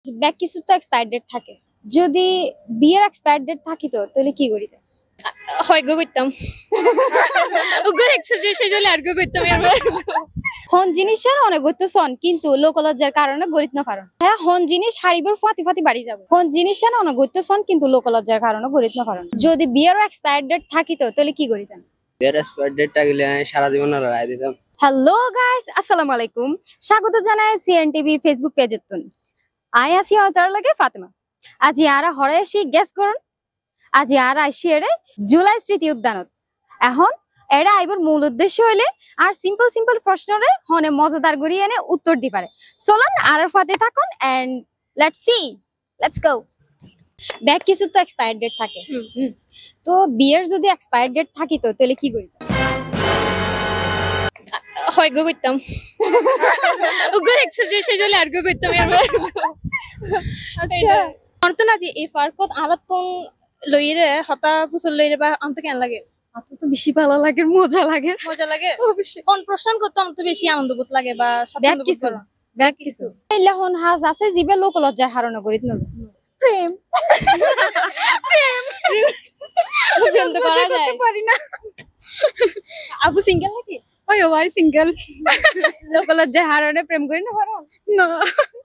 Back কিছু তো expire date থাকে। যদি বিয়ের এক্সপায়ার ডেট থাকিত তাহলে কি করিতে? হয় গো করতাম ওগর এক্সারসাইজ হলে আর গো করতাম এবার হন জিনিসের অনেক গত্য সন কিন্তু লোকলজ্জার কারণে গরিত না পারন। হ্যাঁ হন জিনিস হারিবার ফাতি ফাতি বাড়ি যাব। হন জিনিসের অনেক গত্য সন কিন্তু লোকলজ্জার কারণে গরিত না পারন। যদি বিয়ের এক্সপায়ার ডেট থাকিত তাহলে কি করিতেন? বিয়ের এক্সপায়ার ডেটটা গেলে সারা জীবন রায় দিতাম। হ্যালো গাইস, আসসালামু আলাইকুম। স্বাগত জানাই সিএনটিভি ফেসবুক পেজের তুন। আই আসি অজার লাগে ফাতেমা। আজি আরা হরে এসি গেস করুন। আজি আরা আসি এরে জুলাই স্মৃতি উদ্যানত। এখন এরা আইবার মূল উদ্দেশ্য হইলে আর সিম্পল প্রশ্নরে হনে মজাদার করি এনে উত্তর দি পারে। চলুন আর ফাতে থাকুন এন্ড লেটস গো। ব্যাক কিছু তো এক্সপায়ার ডেট থাকে। তো বিয়ের যদি এক্সপায়ার ডেট থাকিত তাহলে কি করিতে? হয় গো করতাম ওগর এক্সারসাইজ হলে আর গো করতাম এবার আচ্ছা অন্ত না যে এই ফারকত আলাতন লইরে হতা ফুসল লইরে বা অন্ত কেন লাগে? আমার তো বেশি ভালো লাগে, মজা লাগে। মজা লাগে অবশ্যই। কোন প্রশ্ন করতে অন্ত বেশি আনন্দ বোধ লাগে বা ব্যাক স্বাচ্ছন্দ্য বোধ কিছু করো? ব্যাক কিছু এলে হন হাজ আছে জিবে লোকলজ্জার হারণ করিত না। প্রেম প্রেম তো করা যায় পারি না। আপু সিঙ্গেল নাকি? ওই ভাই সিঙ্গেল লোকলজ্জার হারণে প্রেম করি না পারো না।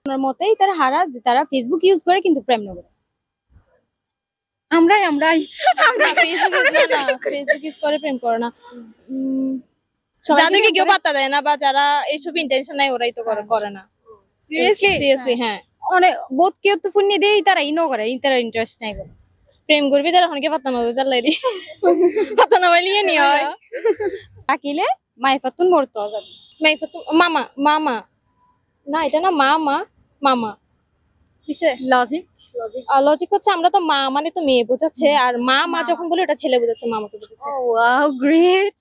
আমার মতেই তারা হারা যে তারা ফেসবুক ইউজ করে কিন্তু প্রেম না করে। আমরাই ফেসবুক ইউজ করে প্রেম করে না। যাদেরকে কেউ পাত্তা দেয় না বা যারা এইসব ইন্টেনশন নাই ওরাই তো করে না। সিরিয়াসলি হ্যাঁ অনেক বোধ কেউ তো ফোন দেই তারা ইনো করে তারা ইন্টারেস্ট নাই বলে প্রেম করবি তারা অনেকে পাত্তা না দেয় তার লাইরি পাত্তা না পাইলে নিয়ে হয় তাকিলে মাইফাতুন মরতো যাবে। মামা মামা না এটা না মামা মামা কিসে লজিক লজিক হচ্ছে আমরা তো মা মানে তো মেয়ে বোঝাচ্ছে আর মা যখন বলে ওটা ছেলে বোঝাচ্ছে মামাকে বোঝাচ্ছে। Wow great.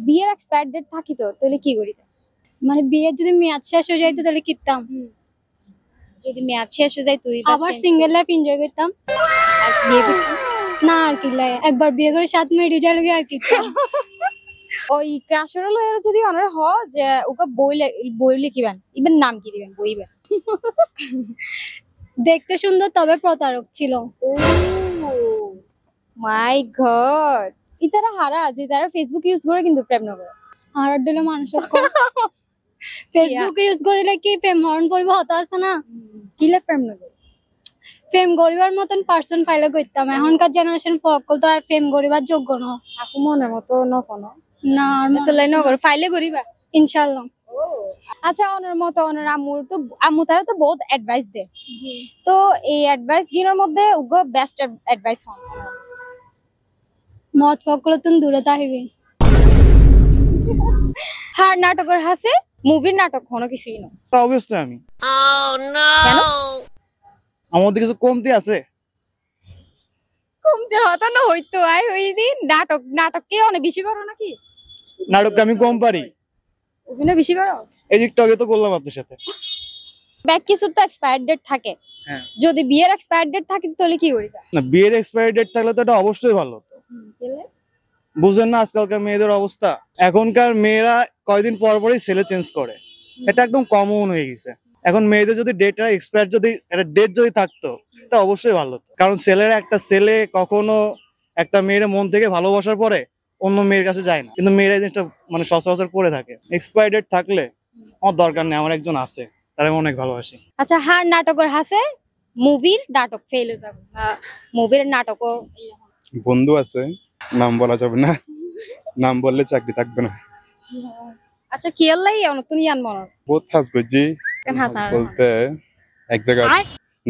বিয়ের এক্সপায়ার ডেট থাকিতো তাহলে কি করিতে? মানে বিয়ের যদি মেয়াদ শেষ হয়ে যাইতো তাহলে কিতাম। যদি মেয়াদ শেষ হয়ে যায় তুই আবার সিঙ্গেল লাইফ এনজয় করতাম। আর বিয়ে করতি না আর কি লাই একবার বিয়ে করে 7 মিনিট রিজাল গিয়ে আর কিতাম। ওই ক্রাশার লয়ের যদি অনার হ যে ওকে বই লিখিবেন ইবেন নাম কি দিবেন বইবেন? দেখতে সুন্দর তবে প্রতারক ছিল। মাই গড। ইতারা হারা যে তারা ফেসবুক ইউজ করে কিন্তু প্রেম না করে। আর দিলে মানুষ ফেসবুক ইউজ করিলে কি প্রেম হরণ করবো হতা আছে না। কিলে প্রেম না করে? প্রেম গরিবার মতন পার্সন পাইলে করতাম। এখনকার জেনারেশন সকল তো আর প্রেম গরিবার যোগ্য ন। আপু মনের মতো নকন না আর তো লাইন করে ফাইলে করিবা ইনশাআল্লাহ। আচ্ছা ওনার মতো ওনার আম্মু তারা তো বহুত অ্যাডভাইস দেয়। তো এই অ্যাডভাইস গিনোর মধ্যে উগো বেস্ট অ্যাডভাইস হন মত সকল তুমি দূরে থাকিবি। হার নাটকের হাসে মুভির নাটক হনো কিছুই না। অবশ্যই আমি কেন আমার মধ্যে কিছু কমতি আছে। কমতে হতো না হইতো আই হই দিন নাটককে অনেক বেশি করো নাকি? নাটক আমি কম পারি, অভিনয় বেশি করো। এই টিকটকে তো করলাম আপনার সাথে। ব্যাক কিছু তো এক্সপায়ার ডেট থাকে। হ্যাঁ। যদি বিয়ের এক্সপায়ার ডেট থাকে তাহলে কি করিতা? না বিয়ের এক্সপায়ারি ডেট থাকলে তো এটা অবশ্যই ভালো হতো। বুঝেন না আজকালকার মেয়েদের অবস্থা। এখনকার মেয়েরা কয়দিন পর পরই ছেলে চেঞ্জ করে, এটা একদম কমন হয়ে গেছে। এখন মেয়েদের যদি ডেটটা এক্সপায়ার যদি একটা ডেট যদি থাকতো এটা অবশ্যই ভালো হতো। কারণ একটা ছেলে কখনো একটা মেয়ের মন থেকে ভালোবাসার পরে অন্য মেয়ের কাছে যায় না, কিন্তু মেয়েরা এই জিনিসটা মানে সচরাচর করে থাকে। এক্সপায়ার ডেট থাকলে আমার দরকার নেই, আমার একজন আছে তারা আমি অনেক ভালোবাসি। আচ্ছা হার নাটকের হাসে মুভির নাটক ফেল হয়ে যাবে, মুভির নাটকও বন্ধু আছে, নাম বলা যাবে না, নাম বললে চাকরি থাকবে না। আচ্ছা কি আল্লাহ নতুন ইয়ান মনে বহুত হাস করছি কেন হাসা বলতে এক জায়গায়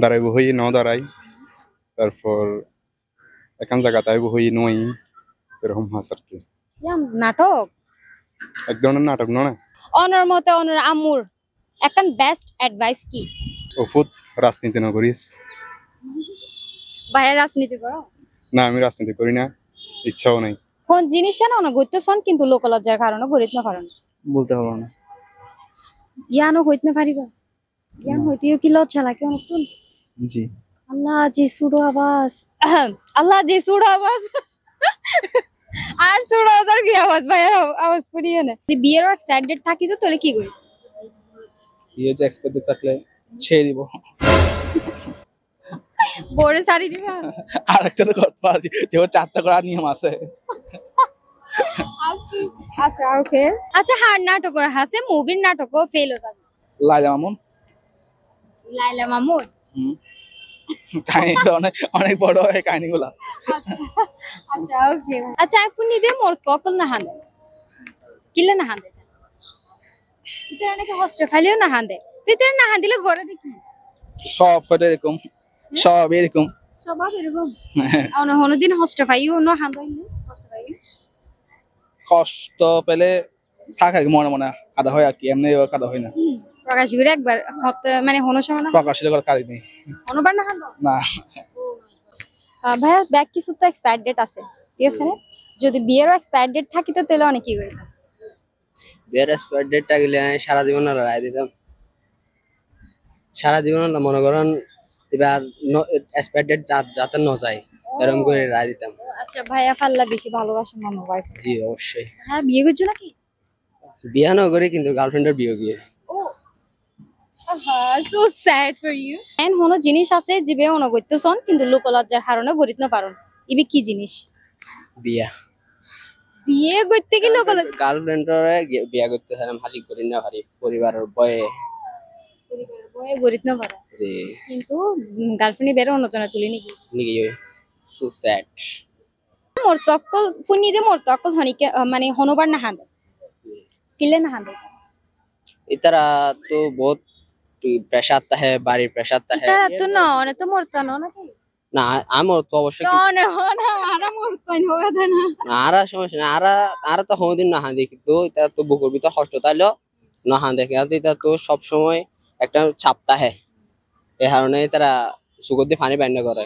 দাঁড়াইব হই ন দাঁড়াই, তারপর এখান জায়গা তাইব হই নই, এরকম হাস আর কি। নাটক এক ধরনের নাটক নয়। অনর মতে অনর আম্মুর একটা বেস্ট অ্যাডভাইস কি? ওফুত রাজনীতি না করিস। বাইরে রাজনীতি করো না আমি রাজনীতি করি না, ইচ্ছাও নাই। কোন জিনিস না গইতেছন কিন্তু লোকলজ্জার কারণে গরিত না পারেন বলতে পারবো না। ইয়ানো হইতে না পারিবা? ইয়ান হইতেও কি লজ্জা লাগে নতুন? জি আল্লাহ যে সুড়ো আওয়াজ আল্লাহ যে সুড়ো আওয়াজ আর সুড়ো আওয়াজ আর কি আওয়াজ ভাইয়া আওয়াজ করিয়ে না। বিয়ের এক্সাইটেড থাকি তো তাহলে কি করি? বিয়ে যে এক্সপায়ার ডেট থাকলে ছেড়ে দিব। বোরে শাড়ি দিবা আর একটা তো করতে পারছি যেমন 4টা করার নিয়ম আছে। আচ্ছা ওকে আচ্ছা হার নাটক আছে মুভির নাটকও ফেল হয়ে যাবে লাইলা মামুন লাইলা মামুন কাহিনী তো অনেক অনেক বড় হয় কাহিনীগুলা। আচ্ছা আচ্ছা ওকে আচ্ছা আইফোন নিদে মোর ককল না হান্দে কিলে না হান্দে ইতারা নাকি হোস্টেল ফাইলেও না হান্দে ইতারা না হান্দিলে ঘরে দেখি সব কটা এরকম, সব এরকম। সবাই এরকম আউনা হনদিন হোস্টেল ফাইও না হান্দাইলে হোস্টেল ফাইও কষ্ট পেলে থাকে আর কি, মনে মনে কাদা হয় আর কি, এমনি কাদা হয় না। প্রকাশ করে একবার মানে হনো সময় না প্রকাশিত করার কাজ নেই হনবার না হান্দো না। ভাইয়া ব্যাগ কিছু তো এক্সপায়ার ডেট আছে ঠিক আছে না যদি বিয়েরও এক্সপায়ার ডেট থাকিত তাহলে অনেক কি করি বিয়ের এক্সপায়ার ডেটটা গেলে আমি সারা জীবন রায় দিতাম। সারা জীবন মনে করেন এবার এক্সপায়ার ডেট যাতে ন যায় এরকম করে রায় দিতাম। আচ্ছা ভাইয়া ফাল্লা বেশি ভালোবাসেন মামা ওয়াইফ জি অবশ্যই। হ্যাঁ বিয়ে করছো নাকি বিয়ে না করে কিন্তু গার্লফ্রেন্ডের বিয়ে গিয়ে so sad for you and হনো জিনিস আছে জিবে অনগত্যসন কিন্তু লোকলজ্জার হারণে গরিত না পারন ইবি কি জিনিস বিয়া বিয়ে করতে কি লোকলজ্জা গার্লফ্রেন্ডের বিয়া করতে চাইলাম খালি করি না ভারি পরিবারের ভয়ে পরিবারের বয়ে গরিত না পারে যে কিন্তু গার্লফ্রেন্ড বের অন্যজনে তুলি নাকি নিকি সো স্যাড। মোর তকল ফুনি দে মোর তকল হনিকে মানে হনবার না হান্দে কিলে না হান্দে इतना तो बहुत प्रेशर आता है बारी प्रेशर आता है তারা তো না অনে তো মোর তো না নাকি না আমার তো অবশ্যই তো না হনা আরা মোর কইন হবে না আরা সমস্যা না আরা তো কোনদিন না হাঁদি কিন্তু এটা তো বুকুর ভিতর কষ্ট তাইলো না হাঁদে কিন্তু এটা তো সব সময় একটা ছাপতা হয় এই কারণে তারা সুগন্ধি পানি বাইন্ড করে।